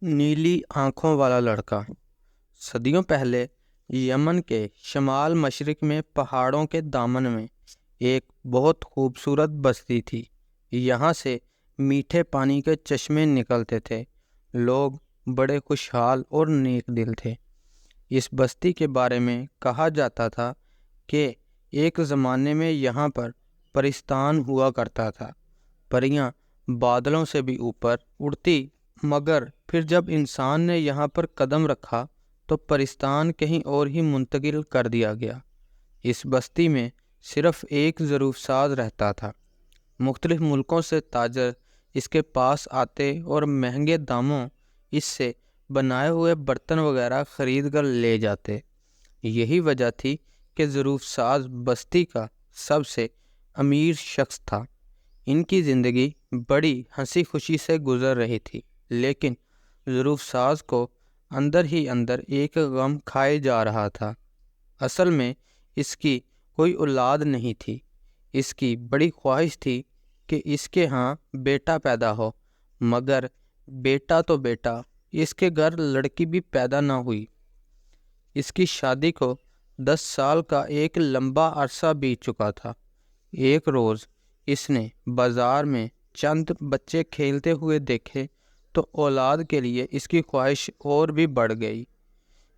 نیلی آنکھوں والا لڑکا۔ صدیوں پہلے یمن کے شمال مشرق میں پہاڑوں کے دامن میں ایک بہت خوبصورت بستی تھی۔ یہاں سے میٹھے پانی کے چشمے نکلتے تھے۔ لوگ بڑے خوشحال اور نیک دل تھے۔ اس بستی کے بارے میں کہا جاتا تھا کہ ایک زمانے میں یہاں پر پرستان ہوا کرتا تھا۔ پریاں بادلوں سے بھی اوپر اڑتی، مگر پھر جب انسان نے یہاں پر قدم رکھا تو پرستان کہیں اور ہی منتقل کر دیا گیا۔ اس بستی میں صرف ایک ظروف ساز رہتا تھا۔ مختلف ملکوں سے تاجر اس کے پاس آتے اور مہنگے داموں اس سے بنائے ہوئے برتن وغیرہ خرید کر لے جاتے۔ یہی وجہ تھی کہ ظروف ساز بستی کا سب سے امیر شخص تھا۔ ان کی زندگی بڑی ہنسی خوشی سے گزر رہی تھی، لیکن ظروف ساز کو اندر ہی اندر ایک غم کھائے جا رہا تھا۔ اصل میں اس کی کوئی اولاد نہیں تھی۔ اس کی بڑی خواہش تھی کہ اس کے ہاں بیٹا پیدا ہو، مگر بیٹا تو بیٹا، اس کے گھر لڑکی بھی پیدا نہ ہوئی۔ اس کی شادی کو 10 سال کا ایک لمبا عرصہ بیت چکا تھا۔ ایک روز اس نے بازار میں چند بچے کھیلتے ہوئے دیکھے تو اولاد کے لیے اس کی خواہش اور بھی بڑھ گئی۔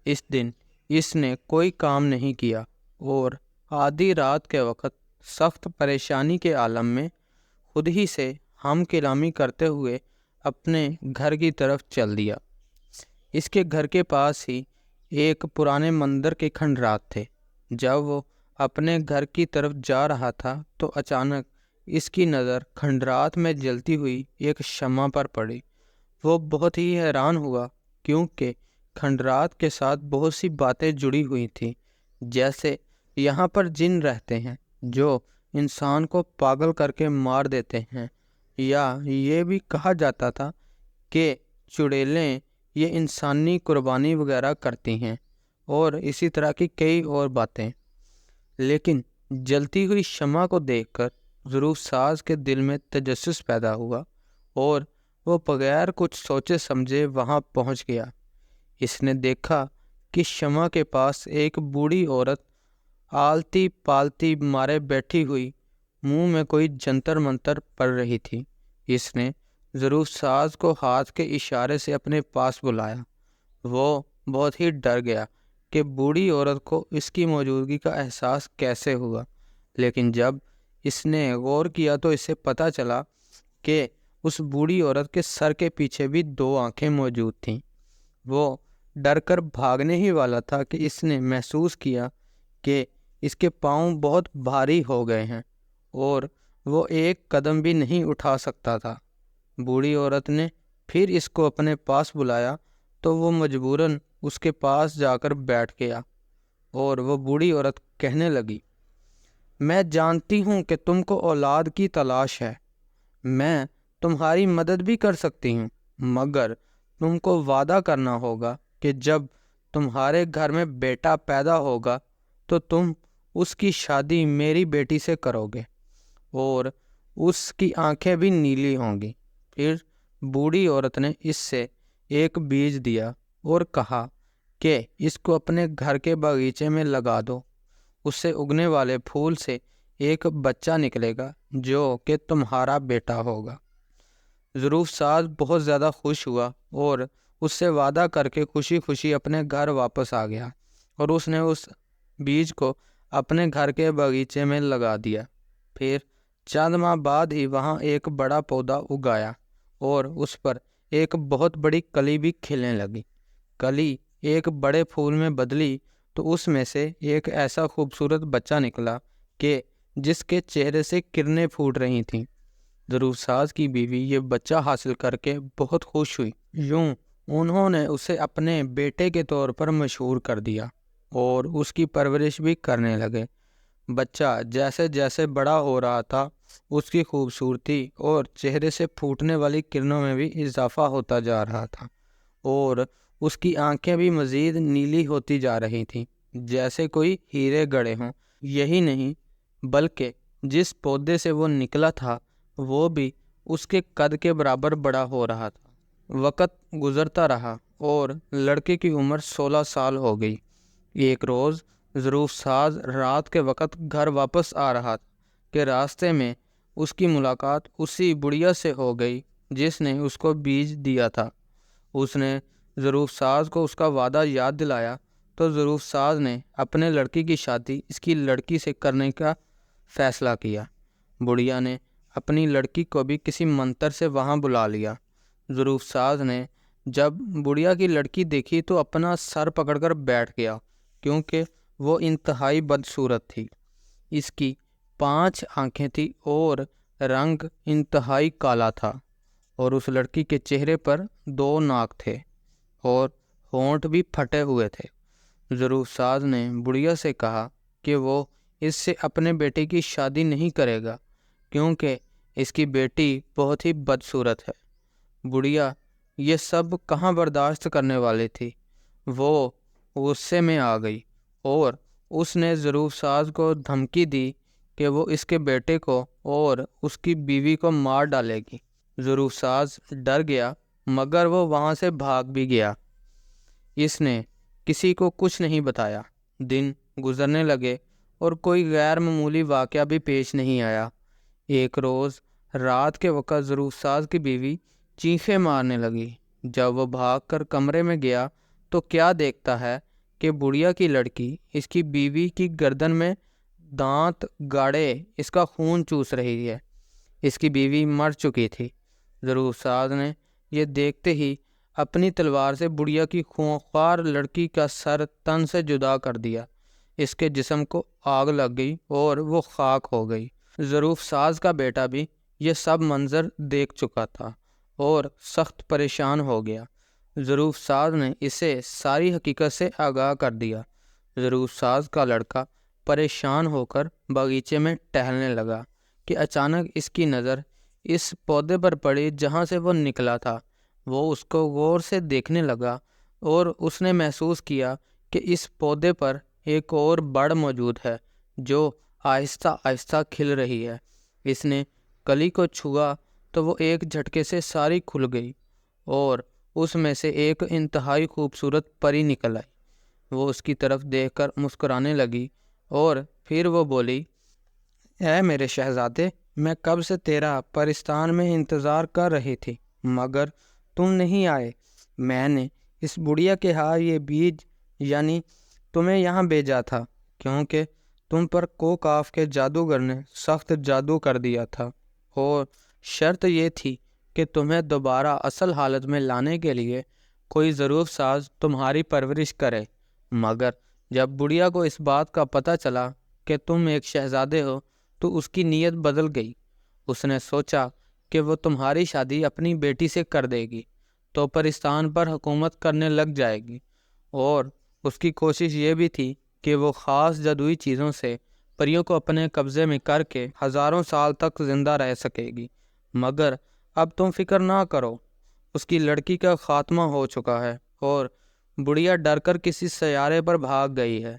اس دن اس نے کوئی کام نہیں کیا اور آدھی رات کے وقت سخت پریشانی کے عالم میں خود ہی سے ہم کلامی کرتے ہوئے اپنے گھر کی طرف چل دیا۔ اس کے گھر کے پاس ہی ایک پرانے مندر کے کھنڈرات تھے۔ جب وہ اپنے گھر کی طرف جا رہا تھا تو اچانک اس کی نظر کھنڈرات میں جلتی ہوئی ایک شمع پر پڑی۔ وہ بہت ہی حیران ہوا، کیونکہ کھنڈرات کے ساتھ بہت سی باتیں جڑی ہوئی تھیں، جیسے یہاں پر جن رہتے ہیں جو انسان کو پاگل کر کے مار دیتے ہیں، یا یہ بھی کہا جاتا تھا کہ چڑیلیں یہ انسانی قربانی وغیرہ کرتی ہیں، اور اسی طرح کی کئی اور باتیں۔ لیکن جلتی ہوئی شمع کو دیکھ کر ظروف ساز کے دل میں تجسس پیدا ہوا اور وہ بغیر کچھ سوچے سمجھے وہاں پہنچ گیا۔ اس نے دیکھا کہ شمع کے پاس ایک بوڑھی عورت آلتی پالتی مارے بیٹھی ہوئی منہ میں کوئی جنتر منتر پڑھ رہی تھی۔ اس نے ظروف ساز کو ہاتھ کے اشارے سے اپنے پاس بلایا۔ وہ بہت ہی ڈر گیا کہ بوڑھی عورت کو اس کی موجودگی کا احساس کیسے ہوا، لیکن جب اس نے غور کیا تو اسے پتہ چلا کہ اس بوڑھی عورت کے سر کے پیچھے بھی 2 آنکھیں موجود تھیں۔ وہ ڈر کر بھاگنے ہی والا تھا کہ اس نے محسوس کیا کہ اس کے پاؤں بہت بھاری ہو گئے ہیں اور وہ ایک قدم بھی نہیں اٹھا سکتا تھا۔ بوڑھی عورت نے پھر اس کو اپنے پاس بلایا تو وہ مجبوراً اس کے پاس جا کر بیٹھ گیا، اور وہ بوڑھی عورت کہنے لگی، میں جانتی ہوں کہ تم کو اولاد کی تلاش ہے۔ میں تمہاری مدد بھی کر سکتی ہوں، مگر تم کو وعدہ کرنا ہوگا کہ جب تمہارے گھر میں بیٹا پیدا ہوگا تو تم اس کی شادی میری بیٹی سے کرو گے اور اس کی آنکھیں بھی نیلی ہوں گی۔ پھر بوڑھی عورت نے اس سے ایک بیج دیا اور کہا کہ اس کو اپنے گھر کے باغیچے میں لگا دو۔ اس سے اگنے والے پھول سے ایک بچہ نکلے گا جو کہ تمہارا بیٹا ہوگا۔ ظروف ساز بہت زیادہ خوش ہوا اور اس سے وعدہ کر کے خوشی خوشی اپنے گھر واپس آ گیا، اور اس نے اس بیج کو اپنے گھر کے باغیچے میں لگا دیا۔ پھر چند ماہ بعد ہی وہاں ایک بڑا پودا اگایا اور اس پر ایک بہت بڑی کلی بھی کھلنے لگی۔ کلی ایک بڑے پھول میں بدلی تو اس میں سے ایک ایسا خوبصورت بچہ نکلا کہ جس کے چہرے سے کرنیں پھوٹ رہی تھیں۔ ظروف ساز کی بیوی یہ بچہ حاصل کر کے بہت خوش ہوئی۔ یوں انہوں نے اسے اپنے بیٹے کے طور پر مشہور کر دیا اور اس کی پرورش بھی کرنے لگے۔ بچہ جیسے جیسے بڑا ہو رہا تھا، اس کی خوبصورتی اور چہرے سے پھوٹنے والی کرنوں میں بھی اضافہ ہوتا جا رہا تھا، اور اس کی آنکھیں بھی مزید نیلی ہوتی جا رہی تھیں، جیسے کوئی ہیرے گڑے ہوں۔ یہی نہیں بلکہ جس پودے سے وہ نکلا تھا وہ بھی اس کے قد کے برابر بڑا ہو رہا تھا۔ وقت گزرتا رہا اور لڑکے کی عمر 16 سال ہو گئی۔ ایک روز ظروف ساز رات کے وقت گھر واپس آ رہا تھا کہ راستے میں اس کی ملاقات اسی بڑھیا سے ہو گئی جس نے اس کو بیج دیا تھا۔ اس نے ظروف ساز کو اس کا وعدہ یاد دلایا تو ظروف ساز نے اپنے لڑکی کی شادی اس کی لڑکی سے کرنے کا فیصلہ کیا۔ بڑھیا نے اپنی لڑکی کو بھی کسی منتر سے وہاں بلا لیا۔ ظروف ساز نے جب بڑھیا کی لڑکی دیکھی تو اپنا سر پکڑ کر بیٹھ گیا، کیونکہ وہ انتہائی بدصورت تھی۔ اس کی 5 آنکھیں تھیں اور رنگ انتہائی کالا تھا، اور اس لڑکی کے چہرے پر 2 ناک تھے اور ہونٹ بھی پھٹے ہوئے تھے۔ ظروف ساز نے بڑھیا سے کہا کہ وہ اس سے اپنے بیٹے کی شادی نہیں کرے گا، کیونکہ اس کی بیٹی بہت ہی بدصورت ہے۔ بڑھیا یہ سب کہاں برداشت کرنے والی تھی، وہ غصے میں آ گئی اور اس نے ظروف ساز کو دھمکی دی کہ وہ اس کے بیٹے کو اور اس کی بیوی کو مار ڈالے گی۔ ظروف ساز ڈر گیا، مگر وہ وہاں سے بھاگ بھی گیا۔ اس نے کسی کو کچھ نہیں بتایا۔ دن گزرنے لگے اور کوئی غیر معمولی واقعہ بھی پیش نہیں آیا۔ ایک روز رات کے وقت ظروف ساز کی بیوی چیخیں مارنے لگی۔ جب وہ بھاگ کر کمرے میں گیا تو کیا دیکھتا ہے کہ بڑھیا کی لڑکی اس کی بیوی کی گردن میں دانت گاڑے اس کا خون چوس رہی ہے۔ اس کی بیوی مر چکی تھی۔ ظروف ساز نے یہ دیکھتے ہی اپنی تلوار سے بڑھیا کی خونخوار لڑکی کا سر تن سے جدا کر دیا۔ اس کے جسم کو آگ لگ گئی اور وہ خاک ہو گئی۔ ظروف ساز کا بیٹا بھی یہ سب منظر دیکھ چکا تھا اور سخت پریشان ہو گیا۔ ظروف ساز نے اسے ساری حقیقت سے آگاہ کر دیا۔ ظروف ساز کا لڑکا پریشان ہو کر باغیچے میں ٹہلنے لگا کہ اچانک اس کی نظر اس پودے پر پڑی جہاں سے وہ نکلا تھا۔ وہ اس کو غور سے دیکھنے لگا اور اس نے محسوس کیا کہ اس پودے پر ایک اور بڑ موجود ہے جو آہستہ آہستہ کھل رہی ہے۔ اس نے کلی کو چھوا تو وہ ایک جھٹکے سے ساری کھل گئی اور اس میں سے ایک انتہائی خوبصورت پری نکل آئی۔ وہ اس کی طرف دیکھ کر مسکرانے لگی اور پھر وہ بولی، اے میرے شہزادے، میں کب سے تیرا پرستان میں انتظار کر رہی تھی، مگر تم نہیں آئے۔ میں نے اس بڑھیا کے ہاں یہ بیج یعنی تمہیں یہاں بھیجا تھا، کیونکہ تم پر کوکاف کے جادوگر نے سخت جادو کر دیا تھا، اور شرط یہ تھی کہ تمہیں دوبارہ اصل حالت میں لانے کے لیے کوئی ظروف ساز تمہاری پرورش کرے۔ مگر جب بڑھیا کو اس بات کا پتہ چلا کہ تم ایک شہزادے ہو تو اس کی نیت بدل گئی۔ اس نے سوچا کہ وہ تمہاری شادی اپنی بیٹی سے کر دے گی تو پرستان پر حکومت کرنے لگ جائے گی، اور اس کی کوشش یہ بھی تھی کہ وہ خاص جادوئی چیزوں سے پریوں کو اپنے قبضے میں کر کے ہزاروں سال تک زندہ رہ سکے گی۔ مگر اب تم فکر نہ کرو، اس کی لڑکی کا خاتمہ ہو چکا ہے اور بڑھیا ڈر کر کسی سیارے پر بھاگ گئی ہے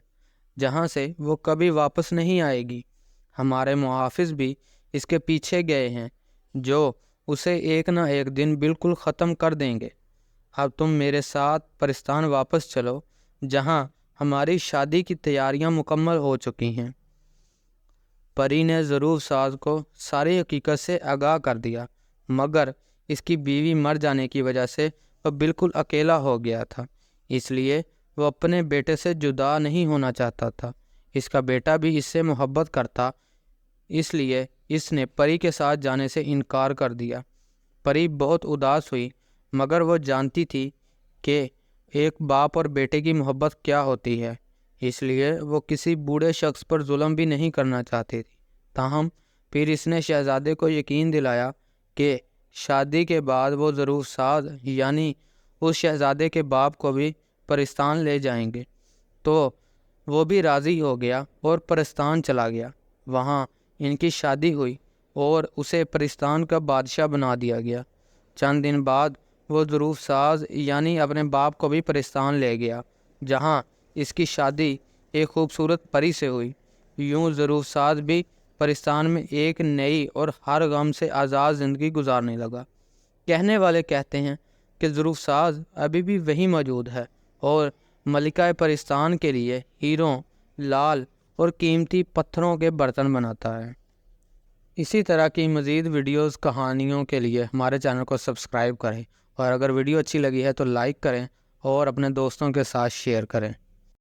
جہاں سے وہ کبھی واپس نہیں آئے گی۔ ہمارے محافظ بھی اس کے پیچھے گئے ہیں جو اسے ایک نہ ایک دن بالکل ختم کر دیں گے۔ اب تم میرے ساتھ پرستان واپس چلو جہاں ہماری شادی کی تیاریاں مکمل ہو چکی ہیں۔ پری نے ظروف ساز کو ساری حقیقت سے آگاہ کر دیا، مگر اس کی بیوی مر جانے کی وجہ سے وہ بالکل اکیلا ہو گیا تھا، اس لیے وہ اپنے بیٹے سے جدا نہیں ہونا چاہتا تھا۔ اس کا بیٹا بھی اس سے محبت کرتا، اس لیے اس نے پری کے ساتھ جانے سے انکار کر دیا۔ پری بہت اداس ہوئی، مگر وہ جانتی تھی کہ ایک باپ اور بیٹے کی محبت کیا ہوتی ہے، اس لیے وہ کسی بوڑھے شخص پر ظلم بھی نہیں کرنا چاہتی تھی۔ تاہم پھر اس نے شہزادے کو یقین دلایا کہ شادی کے بعد وہ ظروف ساز یعنی اس شہزادے کے باپ کو بھی پرستان لے جائیں گے، تو وہ بھی راضی ہو گیا اور پرستان چلا گیا۔ وہاں ان کی شادی ہوئی اور اسے پرستان کا بادشاہ بنا دیا گیا۔ چند دن بعد وہ ظروف ساز یعنی اپنے باپ کو بھی پرستان لے گیا، جہاں اس کی شادی ایک خوبصورت پری سے ہوئی۔ یوں ظروف ساز بھی پرستان میں ایک نئی اور ہر غم سے آزاد زندگی گزارنے لگا۔ کہنے والے کہتے ہیں کہ ظروف ساز ابھی بھی وہی موجود ہے اور ملکہ پرستان کے لیے ہیروں، لال اور قیمتی پتھروں کے برتن بناتا ہے۔ اسی طرح کی مزید ویڈیوز کہانیوں کے لیے ہمارے چینل کو سبسکرائب کریں، اور اگر ویڈیو اچھی لگی ہے تو لائک کریں اور اپنے دوستوں کے ساتھ شیئر کریں۔